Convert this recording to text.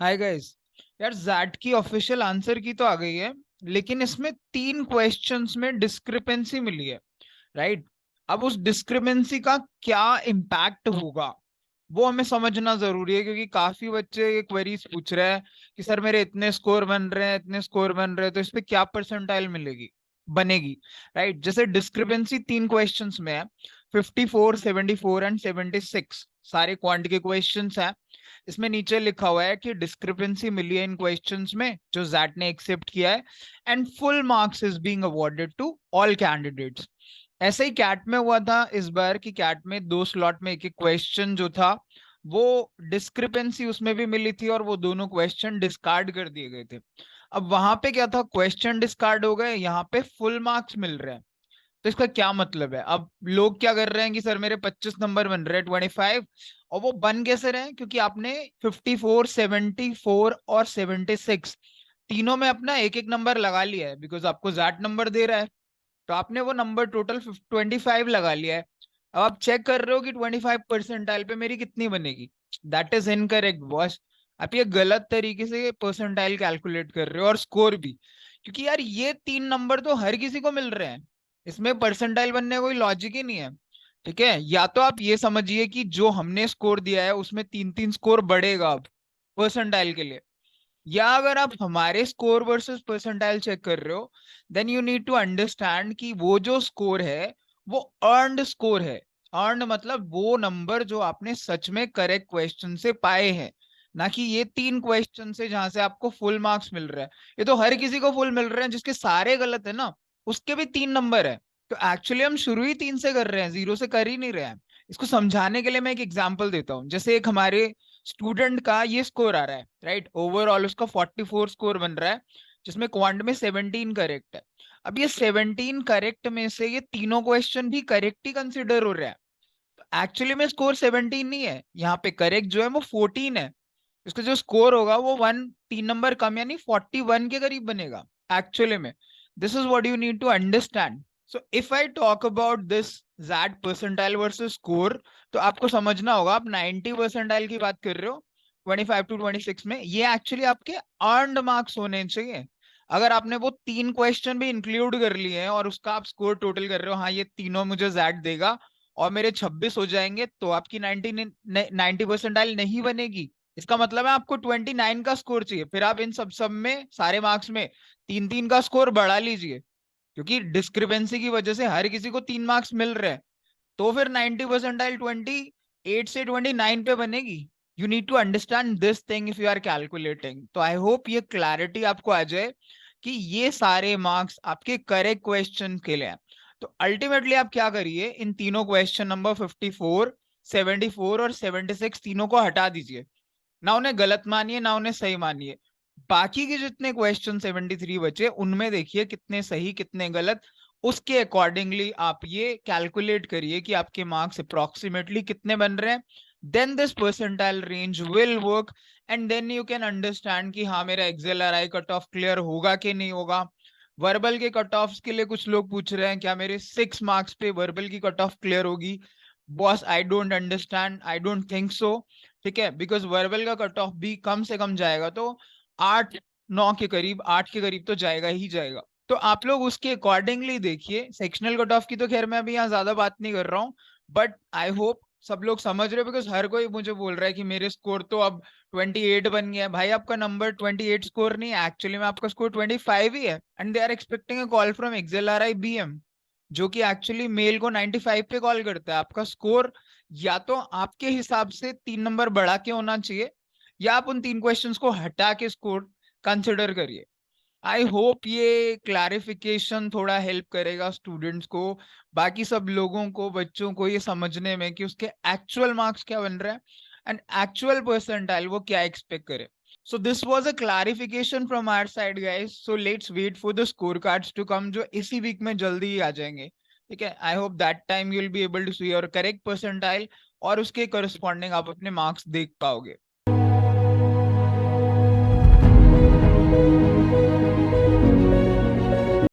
Hi guys. यार jet की official answer की तो आ गई है, लेकिन इसमें 3 क्वेश्चंस में डिस्क्रिपेंसी मिली है। राइट। अब उस डिस्क्रिपेंसी का क्या इम्पैक्ट होगा वो हमें समझना जरूरी है, क्योंकि काफी बच्चे ये क्वेरीज पूछ रहे हैं कि सर मेरे इतने स्कोर बन रहे हैं, इतने स्कोर बन रहे हैं, तो इस पे क्या परसेंटाइल मिलेगी, बनेगी। राइट। जैसे डिस्क्रिपेंसी 3 क्वेश्चंस में है, 54, 74 एंड 76। सारे क्वांट के क्वेश्चंस हैं। इसमें नीचे लिखा हुआ है कि डिस्क्रिपेंसी मिली है इन क्वेश्चंस में जो जैट ने एक्सेप्ट किया है, and full marks is being awarded to all candidates. ऐसे ही कैट में हुआ था इस बार कि कैट में 2 स्लॉट में एक एक क्वेश्चन जो था वो डिस्क्रिपेंसी उसमें भी मिली थी, और वो दोनों क्वेश्चन डिस्कार्ड कर दिए गए थे। अब वहां पे क्या था, क्वेश्चन डिस्कार्ड हो गए, यहाँ पे फुल मार्क्स मिल रहे हैं। तो इसका क्या मतलब है, अब लोग क्या कर रहे हैं कि सर मेरे 25 नंबर बन रहे हैं, 25। और वो बन कैसे रहे हैं, क्योंकि आपने 54, 74 और 76 तीनों में अपना एक एक नंबर लगा लिया है, बिकॉज आपको जैट नंबर दे रहा है। तो आपने वो नंबर टोटल 25 लगा लिया है। अब आप चेक कर रहे हो कि 25 परसेंटाइल पे मेरी कितनी बनेगी। That is incorrect boss. आप ये गलत तरीके से परसेंटाइल कैलकुलेट कर रहे हो, और स्कोर भी। क्योंकि यार ये 3 नंबर तो हर किसी को मिल रहे हैं, इसमें परसेंटाइल बनने का कोई लॉजिक ही नहीं है। ठीक है, या तो आप ये समझिए कि जो हमने स्कोर दिया है उसमें 3 3 स्कोर बढ़ेगा अब परसेंटाइल के लिए। या अगर आप हमारे स्कोर वर्सेस परसेंटाइल चेक कर रहे हो, then you need to understand कि वो जो स्कोर है वो अर्नड स्कोर है। अर्नड मतलब वो नंबर जो आपने सच में करेक्ट क्वेश्चन से पाए हैं, ना कि ये 3 क्वेश्चन से जहां से आपको फुल मार्क्स मिल रहा है। ये तो हर किसी को फुल मिल रहे हैं, जिसके सारे गलत है ना उसके भी 3 नंबर है। तो एक्चुअली हम शुरू ही 3 से कर रहे हैं, 0 से कर ही नहीं रहे हैं। इसको समझाने के लिए मैं एक एग्जांपल देता हूँ। जैसे एक हमारे स्टूडेंट का ये स्कोर आ रहा है, राइट, ओवरऑल उसका 44 स्कोर बन रहा है, जिसमें क्वांट में 17 करेक्ट है। अब ये 17 करेक्ट में से ये तीनों क्वेश्चन भी करेक्ट ही कंसिडर हो रहा है। तो एक्चुअली में स्कोर 17 नहीं है, यहाँ पे करेक्ट जो है वो 14 है। इसका जो स्कोर होगा वो 3 नंबर कम, यानी 41 के करीब बनेगा एक्चुअली में। This is what you need to understand. So if I talk about this Z percentile versus score, तो आपको समझना होगा, आप 90 परसेंटाइल की बात कर रहे हो 25 टू 26 में, ये एक्चुअली आपके अर्नड मार्क्स होने चाहिए। अगर आपने वो 3 क्वेश्चन भी इंक्लूड कर लिए हैं और उसका आप स्कोर टोटल कर रहे हो, हाँ ये तीनों मुझे जैड देगा और मेरे 26 हो जाएंगे, तो आपकी 90 परसेंटाइल नहीं बनेगी। इसका मतलब है आपको 29 का स्कोर चाहिए। फिर आप इन सब सब में सारे मार्क्स में 3 3 का स्कोर बढ़ा लीजिए, क्योंकि डिस्क्रिपेंसी की वजह से हर किसी को 3 मार्क्स मिल रहे हैं। तो फिर 90 परसेंटाइल 28 से 29 पे बनेगी। You need to understand this thing if you are calculating. तो आई होप ये क्लैरिटी आपको आ जाए कि ये सारे मार्क्स आपके करेक्ट क्वेश्चन के लिए हैं। तो अल्टीमेटली आप क्या करिए, इन तीनों क्वेश्चन नंबर 54, 74 और 76 तीनों को हटा दीजिए। ना उन्हें गलत मानिए ना उन्हें सही मानिए। बाकी के जितने क्वेश्चन 73 बचे उनमें देखिए कितने सही कितने गलत। उसके अकॉर्डिंगली आप ये कैलकुलेट करिए कि आपके मार्क्स अप्रोक्सीमेटली कितने बन रहे हैं। Then this percentile range will work, and then you can understand कि हाँ मेरा एक्सएलआरआई कट ऑफ क्लियर होगा कि नहीं होगा। वर्बल के कट ऑफ के लिए कुछ लोग पूछ रहे हैं क्या मेरे 6 मार्क्स पे वर्बल की कट ऑफ क्लियर होगी। Boss I don't understand, I don't think so. ठीक है, बिकॉज वर्बल का कट ऑफ भी कम से कम जाएगा तो 8 9 के करीब, 8 के करीब तो जाएगा ही जाएगा। तो आप लोग उसके अकॉर्डिंगली देखिए। सेक्शनल कट ऑफ की तो खैर मैं अभी यहाँ ज्यादा बात नहीं कर रहा हूँ, बट आई होप सब लोग समझ रहे हो, बिकॉज हर कोई मुझे बोल रहा है कि मेरे स्कोर तो अब 28 बन गया है। भाई आपका नंबर 28 स्कोर नहीं है, एक्चुअली में आपका स्कोर 25 ही है, and they are expecting a call from XLRI BM, जो कि एक्चुअली मेल को 95 पे कॉल करता है। आपका स्कोर या तो आपके हिसाब से 3 नंबर बढ़ा के होना चाहिए, या आप उन 3 क्वेश्चंस को हटा के स्कोर कंसिडर करिए। आई होप ये क्लैरिफिकेशन थोड़ा हेल्प करेगा स्टूडेंट्स को, बाकी सब लोगों को, बच्चों को ये समझने में कि उसके एक्चुअल मार्क्स क्या बन रहे हैं एंड एक्चुअल परसेंटाइल वो क्या एक्सपेक्ट करे। So this was a clarification from our side guys. So let's wait for the scorecards to come, जो इसी वीक में जल्दी ही आ जाएंगे। ठीक है, I hope that time you will be able to see your correct percentile, और उसके corresponding आप अपने मार्क्स देख पाओगे।